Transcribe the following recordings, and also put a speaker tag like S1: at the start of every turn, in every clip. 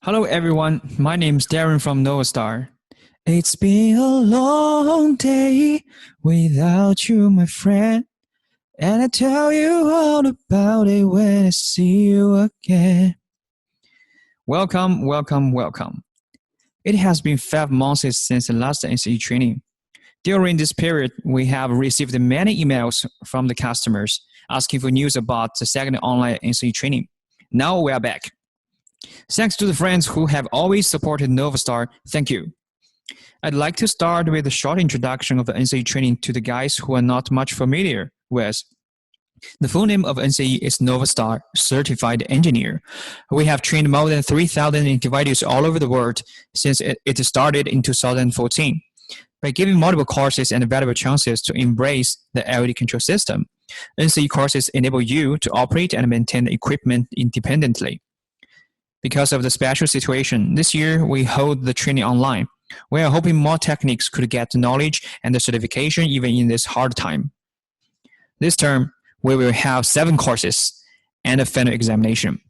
S1: Hello everyone, my name is Darren from NovaStar. It's been a long day without you, my friend, and I tell you all about it when I see you again. Welcome, welcome, welcome. It has been 5 months since the last NCE training. During this period, we have received many emails from the customers asking for news about the second online NCE training. Now we are back. Thanks to the friends who have always supported NovaStar, thank you. I'd like to start with a short introduction of the NCE training to the guys who are not much familiar with. The full name of NCE is NovaStar Certified Engineer. We have trained more than 3,000 individuals all over the world since it started in 2014. By giving multiple courses and valuable chances to embrace the LED control system, NCE courses enable you to operate and maintain the equipment independently. Because of the special situation, this year we hold the training online. We are hoping more techniques could get the knowledge and the certification even in this hard time. This term, we will have 7 courses and a final examination.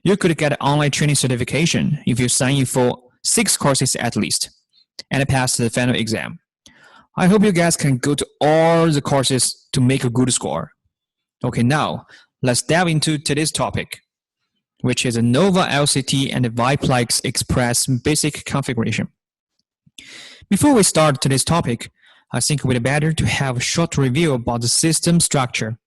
S1: You could get an online training certification if you sign in for 6 courses at least and pass the final exam. I hope you guys can go to all the courses to make a good score. Okay, now let's dive into today's topic, which is a NovaLCT and Viplex Express basic configuration. Before we start today's topic, I think it would be better to have a short review about the system structure.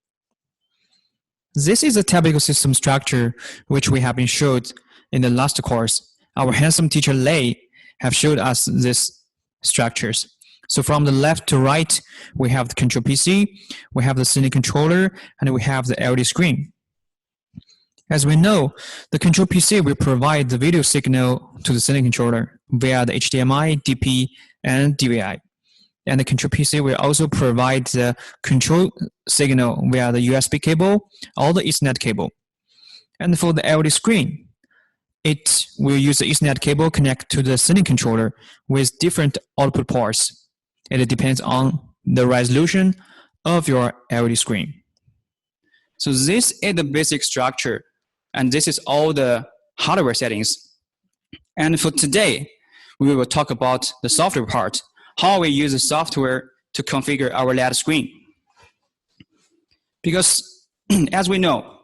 S1: This is a typical system structure which we have been showed in the last course. Our handsome teacher Lei have showed us these structures. So from the left to right, we have the control PC, we have the Cine controller, and we have the LED screen. As we know, the control PC will provide the video signal to the Cine controller via the HDMI, DP, and DVI. And the control PC will also provide the control signal via the USB cable or the Ethernet cable. And for the LED screen, it will use the Ethernet cable connect to the Cine controller with different output ports. It depends on the resolution of your LED screen. So this is the basic structure, and this is all the hardware settings. And for today, we will talk about the software part, how we use the software to configure our LED screen. Because as we know,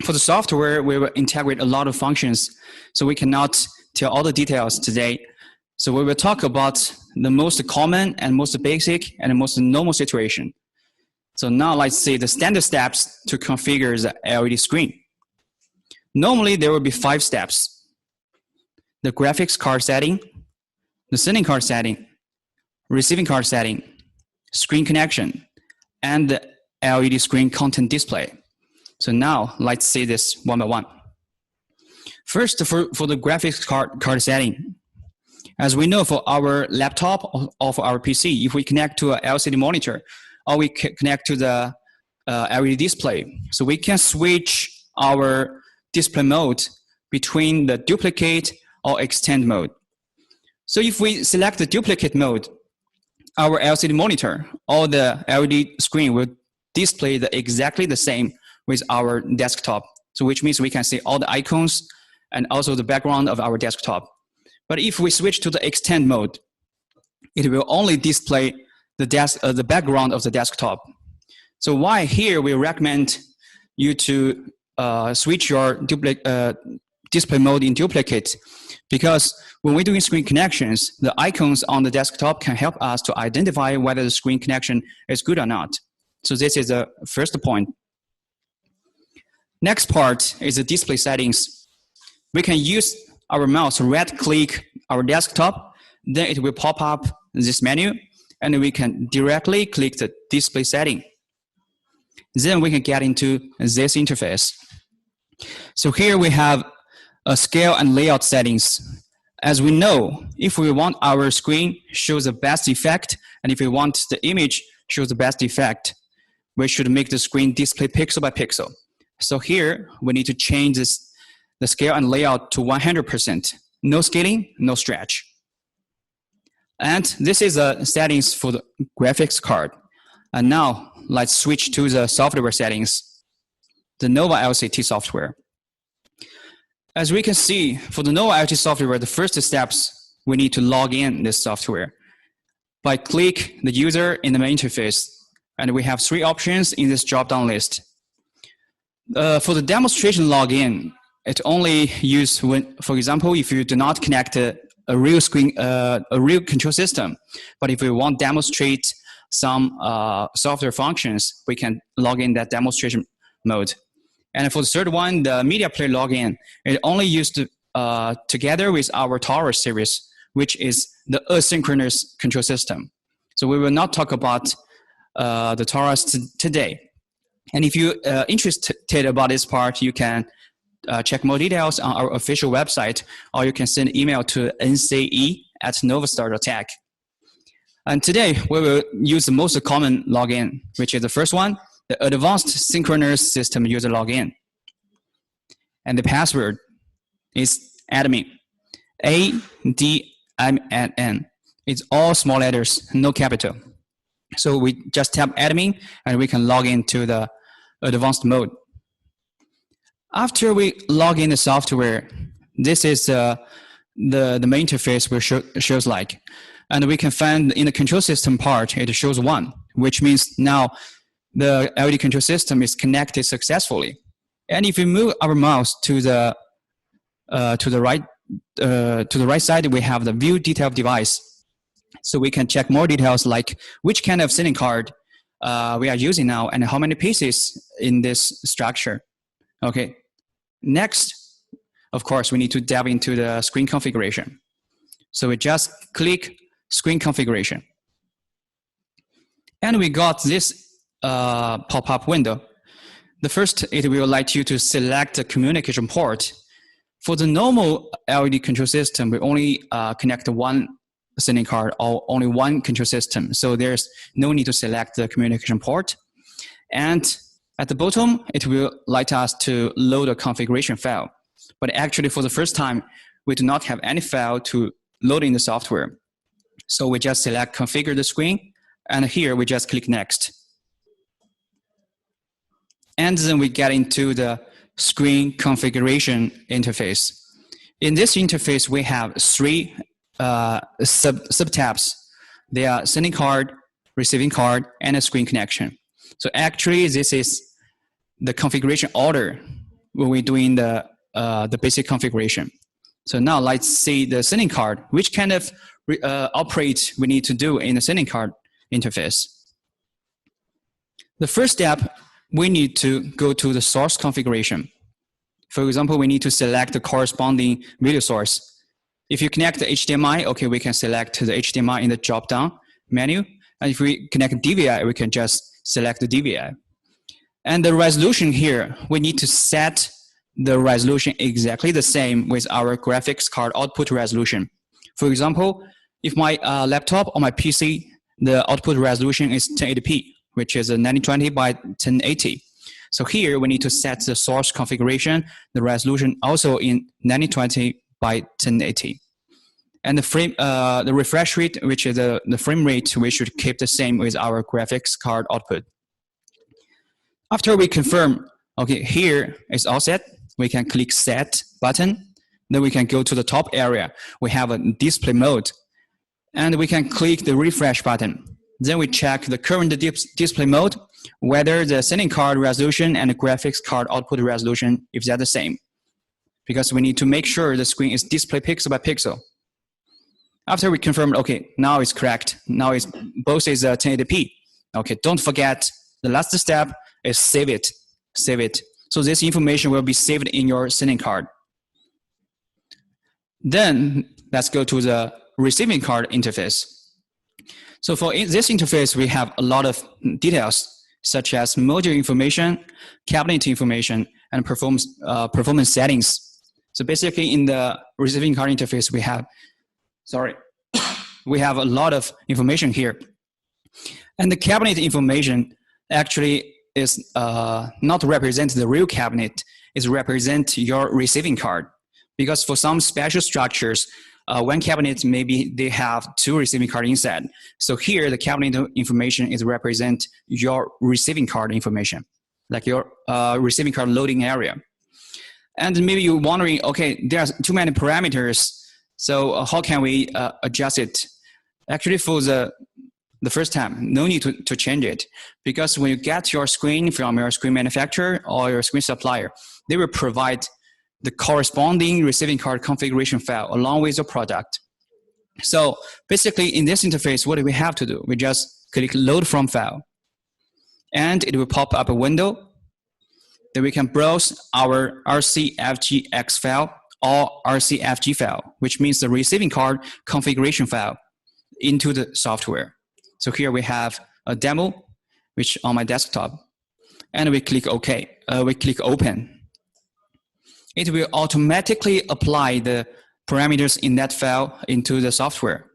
S1: for the software, we will integrate a lot of functions, so we cannot tell all the details today. So we will talk about the most common and most basic and most normal situation. So now let's see the standard steps to configure the LED screen. Normally, there will be 5 steps: the graphics card setting, the sending card setting, receiving card setting, screen connection, and the LED screen content display. So now let's see this one by one. First, for the graphics card setting. As we know, for our laptop or for our PC, if we connect to an LCD monitor or we connect to the LED display, so we can switch our display mode between the duplicate or extend mode. So if we select the duplicate mode, our LCD monitor or the LED screen will display exactly the same with our desktop. So which means we can see all the icons and also the background of our desktop. But if we switch to the extend mode, it will only display the background of the desktop. So why here we recommend you to switch your display mode in duplicate, because when we're doing screen connections, the icons on the desktop can help us to identify whether the screen connection is good or not. So this is the first point. Next part is the display settings. We can use our mouse to right-click our desktop, then it will pop up this menu, and we can directly click the display setting. Then we can get into this interface. So here we have a scale and layout settings. As we know, if we want our screen shows the best effect, and if we want the image shows the best effect, we should make the screen display pixel by pixel. So here we need to change the scale and layout to 100%. No scaling, no stretch. And this is the settings for the graphics card. And now let's switch to the software settings, the NovaLCT software. As we can see, for the NovaLCT software, the first steps, we need to log in this software. By click the user in the main interface, and we have 3 options in this drop-down list. For the demonstration login, it only used when, for example, if you do not connect a real screen, a real control system, but if we want to demonstrate some software functions, we can log in that demonstration mode. And for the third one, the media player login, it only used together with our Taurus series, which is the asynchronous control system. So we will not talk about the Taurus today. And if you're interested about this part, you can check more details on our official website, or you can send an email to nce@novastar.tech. And today, we will use the most common login, which is the first one, the Advanced Synchronous System User Login. And the password is admin, ADMN. It's all small letters, no capital. So we just tap admin, and we can log into the advanced mode. After we log in the software, this is the main interface will shows like. And we can find in the control system part, it shows 1, which means now the LED control system is connected successfully. And if we move our mouse to the right side, we have the view detail of device. So we can check more details like which kind of SIM card we are using now and how many pieces in this structure. Okay. Next, of course, we need to delve into the screen configuration. So we just click screen configuration. And we got this pop-up window. The first, it will like you to select a communication port. For the normal LED control system, we only connect one SIM card or only one control system. So there's no need to select the communication port. And at the bottom, it will like us to load a configuration file. But actually, for the first time, we do not have any file to load in the software. So we just select configure the screen, and here we just click next. And then we get into the screen configuration interface. In this interface, we have 3 sub-tabs. They are sending card, receiving card, and a screen connection. So actually, this is the configuration order when we're doing the basic configuration. So now let's see the sending card. Which kind of operate we need to do in the sending card interface? The first step, we need to go to the source configuration. For example, we need to select the corresponding video source. If you connect the HDMI, okay, we can select the HDMI in the drop-down menu. And if we connect DVI, we can just select the DVI. And the resolution here, we need to set the resolution exactly the same with our graphics card output resolution. For example, if my laptop or my PC, the output resolution is 1080p, which is a 1920 by 1080. So here we need to set the source configuration, the resolution also in 1920 by 1080. And the refresh rate, which is the frame rate, we should keep the same with our graphics card output. After we confirm, okay, here is all set, we can click set button. Then we can go to the top area. We have a display mode. And we can click the refresh button. Then we check the current display mode, whether the sending card resolution and the graphics card output resolution, if they're the same. Because we need to make sure the screen is displayed pixel by pixel. After we confirm, okay, now it's correct. Now it's both is 1080p. Okay, don't forget the last step is save it. Save it. So this information will be saved in your sending card. Then let's go to the receiving card interface. So for this interface, we have a lot of details such as module information, cabinet information, and performance settings. So basically in the receiving card interface, we have a lot of information here. And the cabinet information actually is not represent the real cabinet, it represents your receiving card. Because for some special structures, one cabinet, maybe they have 2 receiving cards inside. So here, the cabinet information is represent your receiving card information, like your receiving card loading area. And maybe you're wondering, okay, there's too many parameters, so how can we adjust it? Actually, for the first time, no need to change it, because when you get your screen from your screen manufacturer or your screen supplier, they will provide the corresponding receiving card configuration file along with your product. So basically, in this interface, what do we have to do? We just click Load From File, and it will pop up a window. Then we can browse our RCFGX file or RCFG file, which means the receiving card configuration file, into the software. So here we have a demo, which on my desktop, and we click OK. We click Open. It will automatically apply the parameters in that file into the software.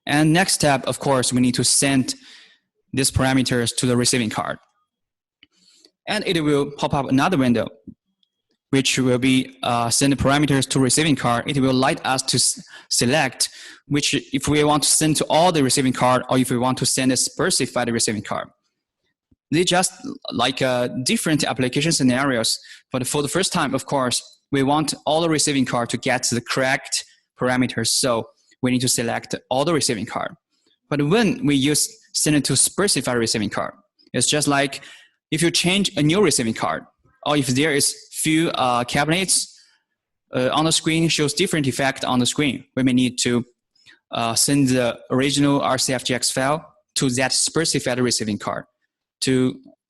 S1: And next step, of course, we need to send these parameters to the receiving card. And it will pop up another window, which will be send the parameters to receiving card. It will let us to select which, if we want to send to all the receiving card, or if we want to send a specified receiving card. They just like different application scenarios. But for the first time, of course, we want all the receiving card to get the correct parameters. So we need to select all the receiving card. But when we use send it to specified receiving card, it's just like if you change a new receiving card, or if there is few cabinets on the screen shows different effect on the screen, we may need to send the original RCFGX file to that specified receiving card.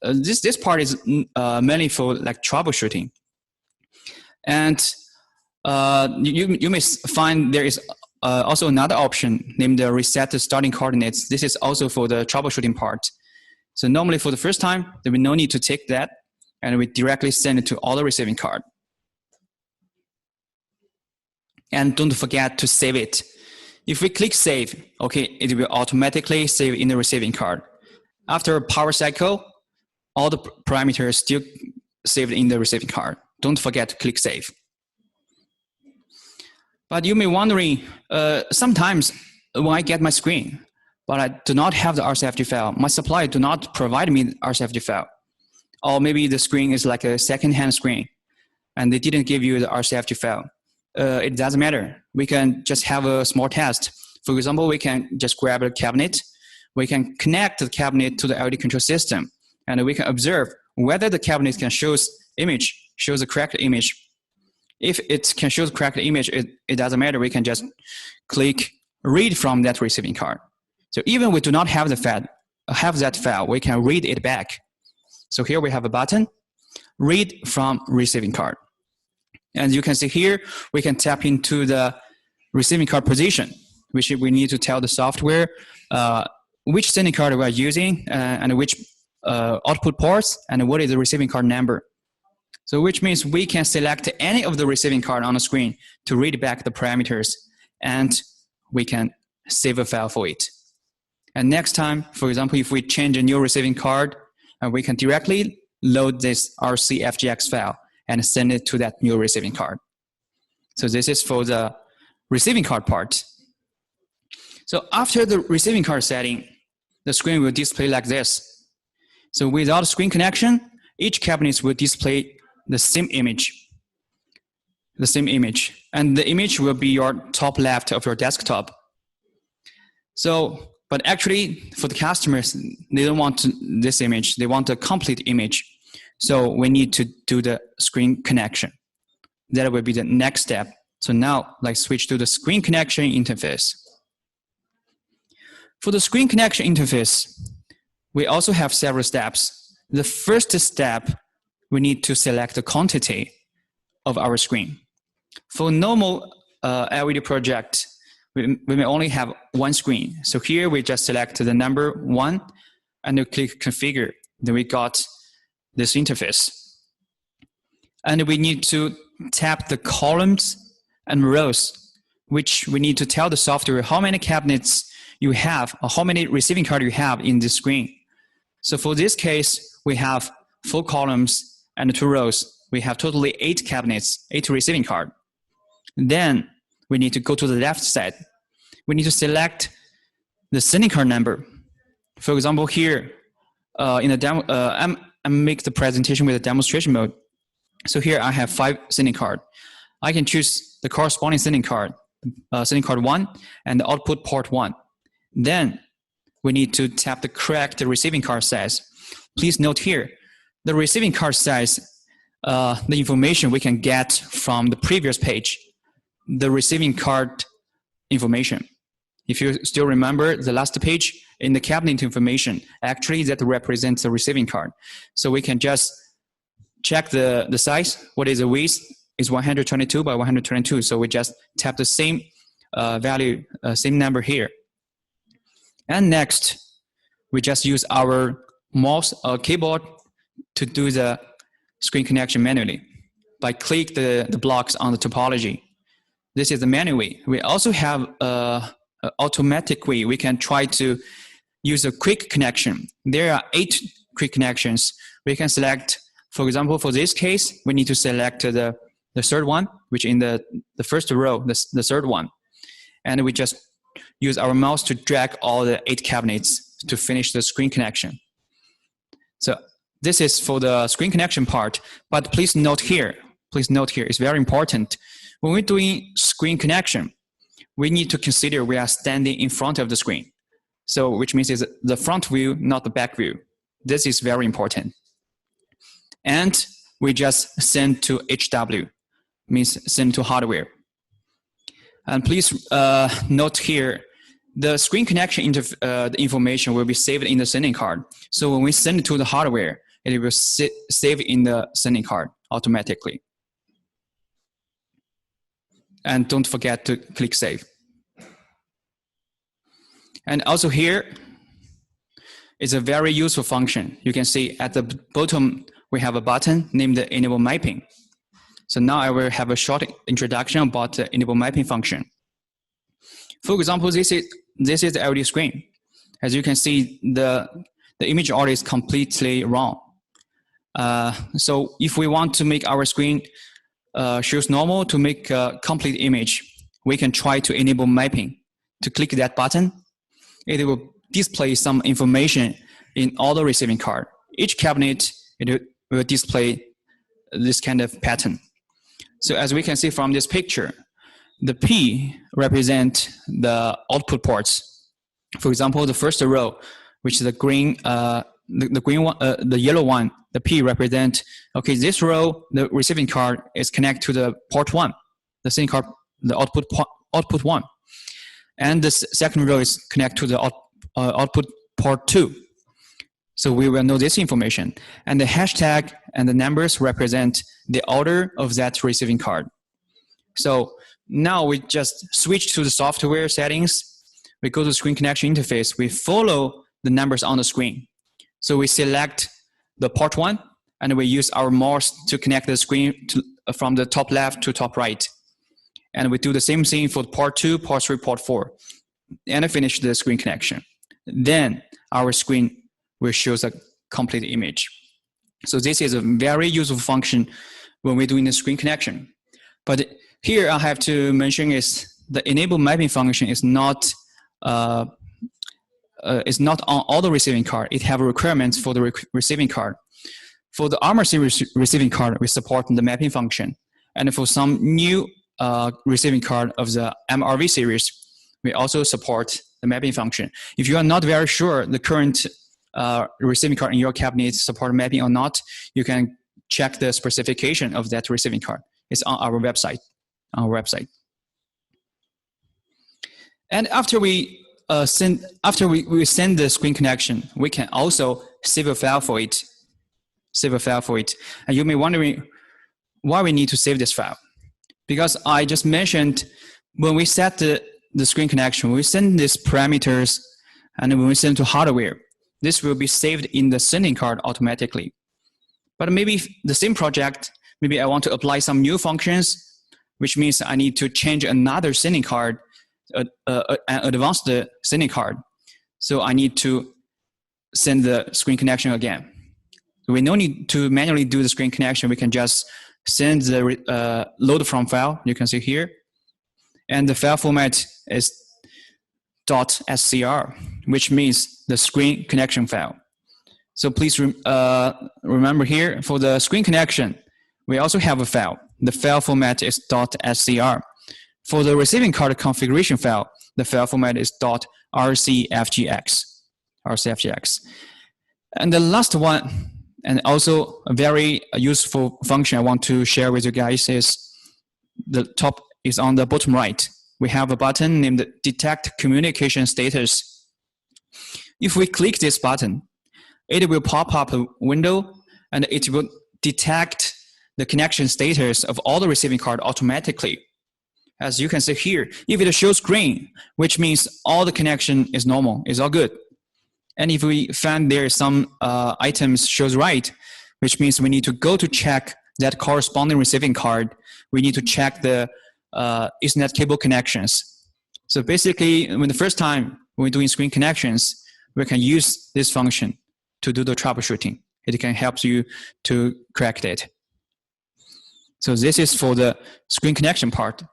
S1: This part is mainly for like troubleshooting. And you may find there is also another option named the reset the starting coordinates. This is also for the troubleshooting part. So normally for the first time, there will be no need to take that, and we directly send it to all the receiving card. And don't forget to save it. If we click save, okay, it will automatically save in the receiving card. After a power cycle, all the parameters still saved in the receiving card. Don't forget to click save. But you may be wondering, sometimes when I get my screen, but I do not have the RCFG file, my supplier do not provide me the RCFG file. Or maybe the screen is like a second-hand screen, and they didn't give you the RCFG file. It doesn't matter. We can just have a small test. For example, we can just grab a cabinet. We can connect the cabinet to the LED control system, and we can observe whether the cabinet can show the correct image. If it can show the correct image, it doesn't matter. We can just click read from that receiving card. So even we do not have that file, we can read it back. So here we have a button, read from receiving card. And you can see here, we can tap into the receiving card position, which we need to tell the software which sending card we are using and which output ports and what is the receiving card number. So which means we can select any of the receiving card on the screen to read back the parameters, and we can save a file for it. And next time, for example, if we change a new receiving card, we can directly load this RCFGX file and send it to that new receiving card. So this is for the receiving card part. So after the receiving card setting, the screen will display like this. So without screen connection, each cabinet will display the same image. And the image will be your top left of your desktop. So, but actually for the customers, they don't want this image. They want a complete image. So we need to do the screen connection. That will be the next step. So now let's switch to the screen connection interface. For the screen connection interface, we also have several steps. The first step, we need to select the quantity of our screen. For normal LED project, we may only have one screen. So here we just select the number 1 and we click configure. Then we got this interface. And we need to tap the columns and rows, which we need to tell the software how many cabinets you have or how many receiving cards you have in the screen. So for this case, we have 4 columns and 2 rows. We have totally 8 cabinets, 8 receiving cards. Then we need to go to the left side. We need to select the sending card number. For example, here in the demo, I'm make the presentation with a demonstration mode. So here I have 5 sending card. I can choose the corresponding sending card 1 and the output port 1. Then we need to tap the correct receiving card size. Please note here, the receiving card size, the information we can get from the previous page, the receiving card information. If you still remember the last page in the cabinet information, actually that represents the receiving card. So we can just check the size. What is the width? Is 122 by 122. So we just tap the same value, same number here. And next, we just use our mouse or keyboard to do the screen connection manually by click the blocks on the topology. This is the manual way. We also have an automatic way. We can try to use a quick connection. There are 8 quick connections. We can select, for example, for this case, we need to select the third one, which in the first row, the third one. And we just use our mouse to drag all the 8 cabinets to finish the screen connection. So this is for the screen connection part, but please note here, it's very important. When we're doing screen connection, we need to consider we are standing in front of the screen. So which means it's the front view, not the back view. This is very important. And we just send to HW, means send to hardware. And please note here, the screen connection the information will be saved in the sending card. So when we send it to the hardware, it will save in the sending card automatically. And don't forget to click save. And also here is a very useful function. You can see at the bottom, we have a button named Enable Mapping. So now I will have a short introduction about the Enable Mapping function. For example, this is the LED screen. As you can see, the image order is completely wrong. So if we want to make our screen shows normal to make a complete image, we can try to enable mapping. To click that button, it will display some information in all the receiving card. Each cabinet, it will display this kind of pattern. So as we can see from this picture, the P represent the output ports. For example, the first row, which is the green, the green one, the yellow one, the P represent, okay, this row, the receiving card is connected to the port 1, the sending card, the output 1. And the second row is connected to the output port 2. So we will know this information. And the hashtag and the numbers represent the order of that receiving card. So now we just switch to the software settings. We go to the screen connection interface. We follow the numbers on the screen. So we select the port 1, and we use our mouse to connect the screen from the top left to top right. And we do the same thing for port 2, port 3, port 4, and finish the screen connection. Then our screen will show a complete image. So this is a very useful function when we're doing the screen connection. But here I have to mention is the enable mapping function is not on all the receiving card. It have requirements for the receiving card. For the Armor series receiving card, we support the mapping function. And for some new receiving card of the MRV series, we also support the mapping function. If you are not very sure the current receiving card in your cabinet support mapping or not, you can check the specification of that receiving card. It's on our website. And after we send the screen connection, we can also save a file for it. And you may be wondering why we need to save this file. Because I just mentioned when we set the screen connection, we send these parameters, and when we send to hardware, this will be saved in the sending card automatically. But maybe the same project, maybe I want to apply some new functions, which means I need to change another sending card, an advanced sending card. So I need to send the screen connection again. We no need to manually do the screen connection. We can just send the load from file. You can see here. And the file format is .scr, which means the screen connection file. So please remember here, for the screen connection, we also have a file. The file format is .scr. For the receiving card configuration file, the file format is .rcfgx. And the last one, and also a very useful function I want to share with you guys, is the top is on the bottom right. We have a button named Detect Communication Status. If we click this button, it will pop up a window and it will detect the connection status of all the receiving card automatically. As you can see here, if it shows green, which means all the connection is normal, is all good. And if we find there some items shows right, which means we need to go to check that corresponding receiving card. We need to check the Ethernet cable connections. So basically, when the first time we're doing screen connections, we can use this function to do the troubleshooting. It can help you to correct it. So this is for the screen connection part.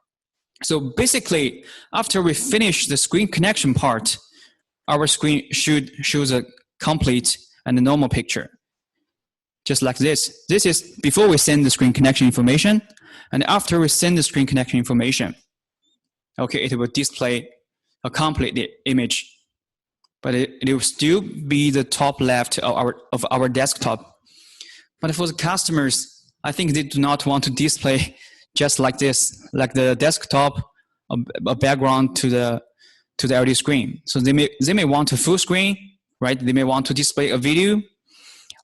S1: So basically, after we finish the screen connection part, our screen should show a complete and a normal picture. Just like this. This is before we send the screen connection information, and after we send the screen connection information, okay, it will display a complete image, but it will still be the top left of our desktop. But for the customers, I think they do not want to display just like this, like the desktop, a background to the LED screen. So they may want a full screen, right? They may want to display a video,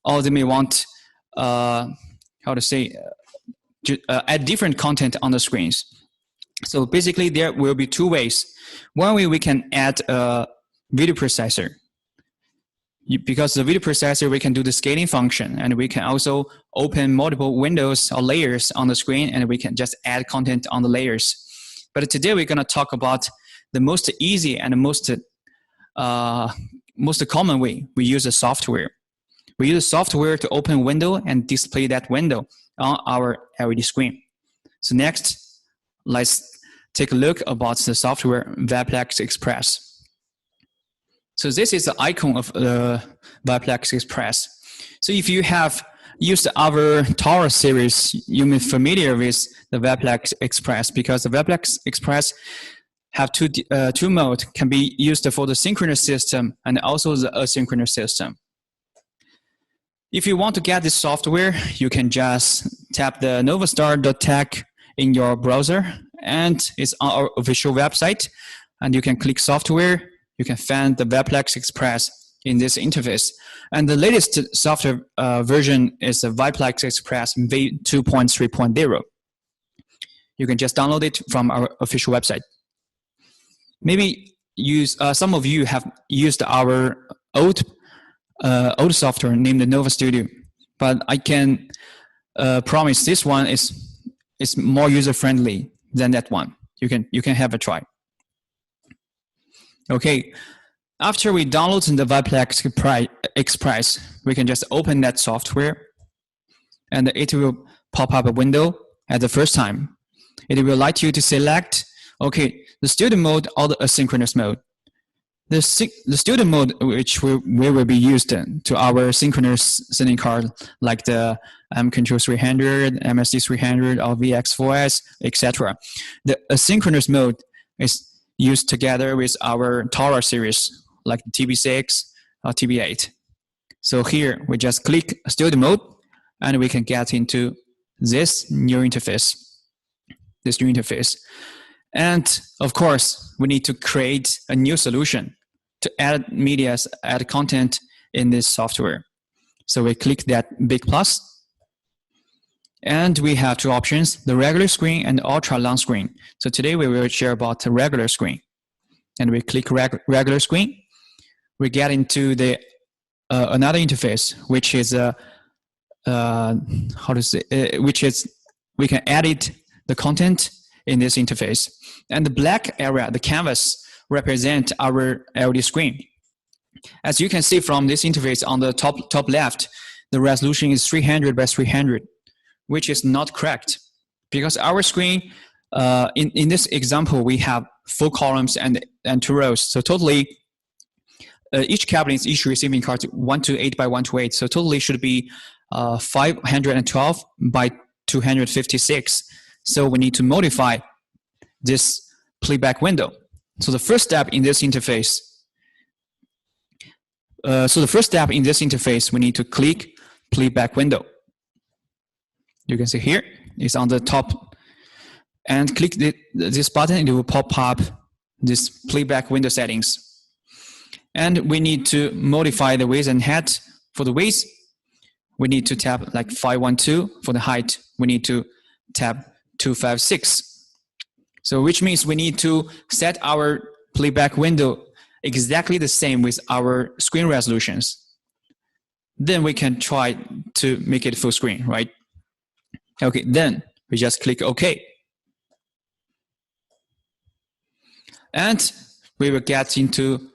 S1: or they may want add different content on the screens. So basically, there will be two ways. One way we can add a video processor. Because the video processor, we can do the scaling function, and we can also open multiple windows or layers on the screen, and we can just add content on the layers. But today we're going to talk about the most easy and most common way we use the software. We use the software to open a window and display that window on our LED screen. So next, let's take a look about the software Viplex Express. So this is the icon of the Viplex Express. So if you have used our Taurus series, you may be familiar with the Viplex Express, because the Viplex Express have two modes, can be used for the synchronous system and also the asynchronous system. If you want to get this software, you can just tap the novastar.tech in your browser, and it's on our official website, and you can click software. You can find the Viplex Express in this interface. And the latest software version is the Viplex Express V2.3.0. You can just download it from our official website. Maybe some of you have used our old software named the Nova Studio, but I can promise this one is more user-friendly than that one. You can have a try. Okay, after we download the Viplex Express, we can just open that software, and it will pop up a window at the first time. It will like you to select, okay, the student mode or the asynchronous mode. The student mode, which will be used to our synchronous sending card, like the M-Control 300, MSD 300, or VX4S, etc. The asynchronous mode is used together with our Taurus series, like the TB6 or TB8. So here, we just click student mode, and we can get into this new interface. And of course, we need to create a new solution to add media, add content in this software. So we click that big plus, and we have two options, the regular screen and ultra long screen. So today we will share about the regular screen. And we click regular screen. We get into the another interface, which is we can edit the content in this interface. And the black area, the canvas, represent our LED screen. As you can see from this interface on the top left, the resolution is 300 by 300, which is not correct, because our screen, in this example, we have 4 columns and 2 rows. So totally, each cabinet, each receiving card, 128 by 128. So totally should be 512 by 256. So we need to modify this playback window. So the first step in this interface, we need to click playback window. You can see here, it's on the top. And click this button, it will pop up this playback window settings. And we need to modify the width and height. For the width, we need to tap like 512. For the height, we need to tap 256. So which means we need to set our playback window exactly the same with our screen resolutions. Then we can try to make it full screen, right? Okay, then we just click OK. And we will get into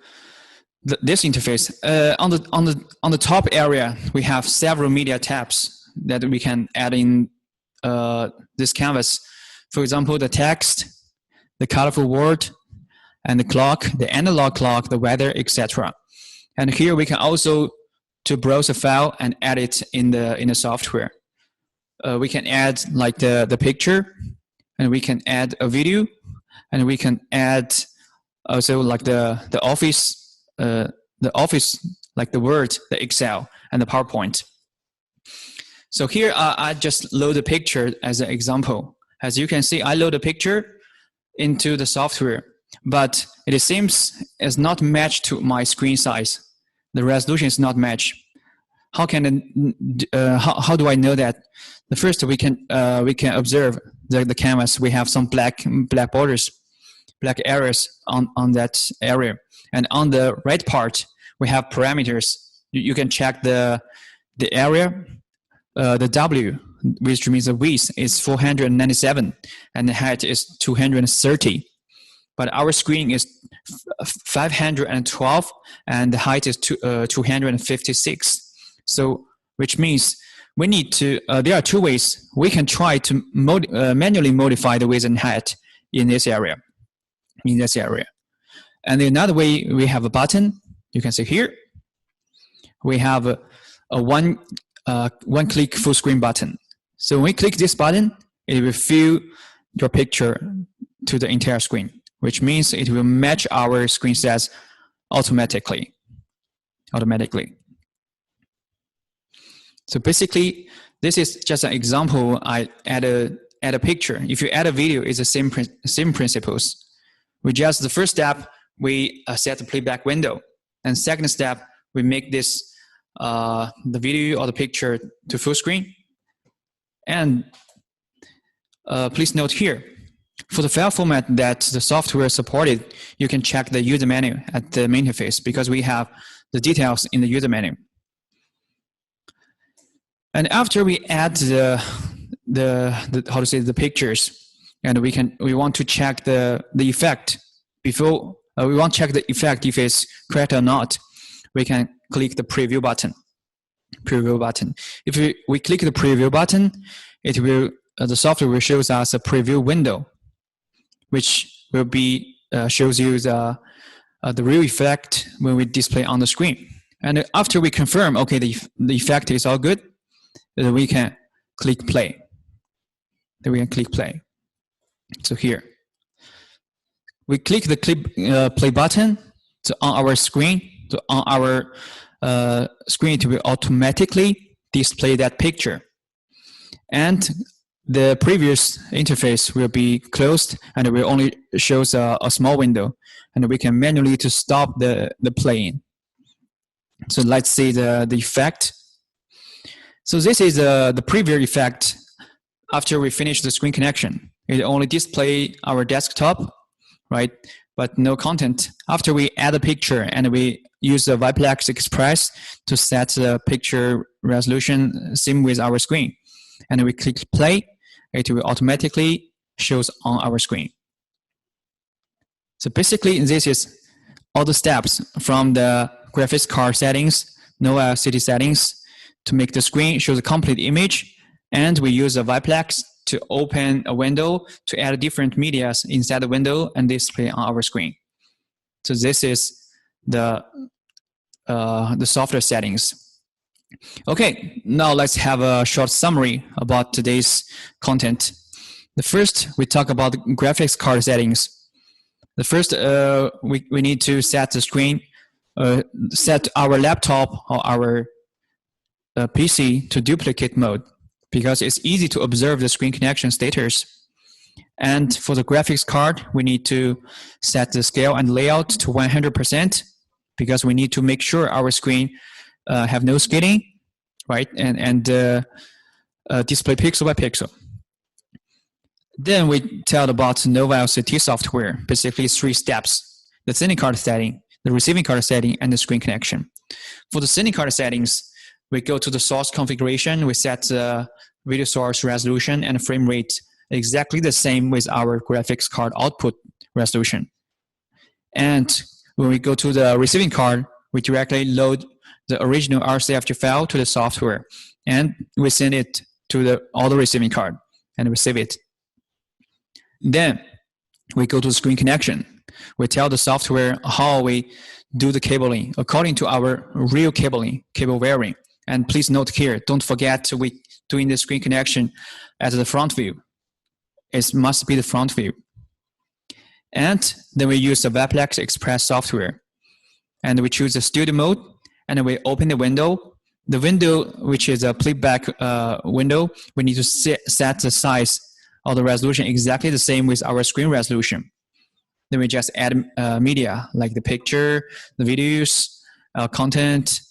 S1: this interface. On the top area, we have several media tabs that we can add in this canvas. For example, the text, the colorful word, and the clock, the analog clock, the weather, etc. And here we can also to browse a file and add it in the software. We can add like the picture, and we can add a video, and we can add also like the office like the Word, the Excel, and the PowerPoint. So here I just load a picture as an example. As you can see, I load a picture into the software, but it seems it's not matched to my screen size. The resolution is not matched. How do I know that? The first we can observe the canvas. We have some black borders, black areas on that area, and on the right part we have parameters. You can check the area, the W, which means the width is 497 and the height is 230. But our screen is 512 and the height is 256. So which means we need to, there are two ways we can try to manually modify the width and height in this area. And another way, we have a button. You can see here, we have a one-click full screen button. So when we click this button, it will fill your picture to the entire screen, which means it will match our screen size automatically. So basically, this is just an example. I add a picture. If you add a video, it's the same principles. The first step, we set the playback window, and second step, we make this the video or the picture to full screen. And please note here, for the file format that the software supported, you can check the user menu at the main interface because we have the details in the user menu. And after we add the pictures, and we want to check the effect before we want to check the effect if it's correct or not. We can click the preview button. If we click the preview button, it will the software will show us a preview window, which will be shows you the real effect when we display on the screen. And after we confirm, okay, the effect is all good, then we can click play. So here, we click the play button on our screen. So on our screen, it will automatically display that picture. And the previous interface will be closed and it will only show a small window. And we can manually to stop the playing. So let's see the effect. So this is the preview effect after we finish the screen connection. It only display our desktop, right? But no content. After we add a picture and we use the Viplex Express to set the picture resolution same with our screen. And we click play, it will automatically shows on our screen. So basically this is all the steps from the graphics card settings, NovaLCT settings to make the screen show the complete image. And we use a Viplex to open a window to add different media inside the window and display on our screen. So this is the software settings. Okay, now let's have a short summary about today's content. The first, we talk about graphics card settings. The first, we need to set the screen, set our laptop or our PC to duplicate mode, because it's easy to observe the screen connection status. And for the graphics card, we need to set the scale and layout to 100%, because we need to make sure our screen have no skidding, right? And display pixel by pixel. Then we tell about NovaLCT software, basically 3 steps: the sending card setting, the receiving card setting, and the screen connection. For the sending card settings, we go to the source configuration, we set the video source resolution and frame rate exactly the same with our graphics card output resolution. And when we go to the receiving card, we directly load the original RCFG file to the software, and we send it to the auto receiving card and receive it. Then we go to the screen connection. We tell the software how we do the cabling according to our real cable wiring. And please note here, don't forget we doing the screen connection at the front view. It must be the front view. And then we use the Viplex Express software. And we choose the studio mode, and then we open the window. The window, which is a playback window, we need to set the size of the resolution exactly the same with our screen resolution. Then we just add media, like the picture, the videos, content,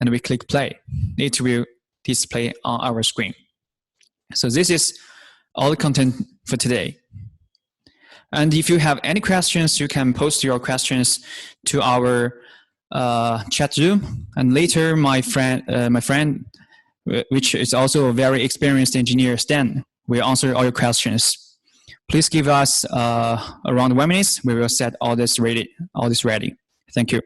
S1: and we click play. It will display on our screen. So this is all the content for today. And if you have any questions, you can post your questions to our chat room. And later, my friend, which is also a very experienced engineer, Stan, will answer all your questions. Please give us around 1 minute. We will set all this ready. Thank you.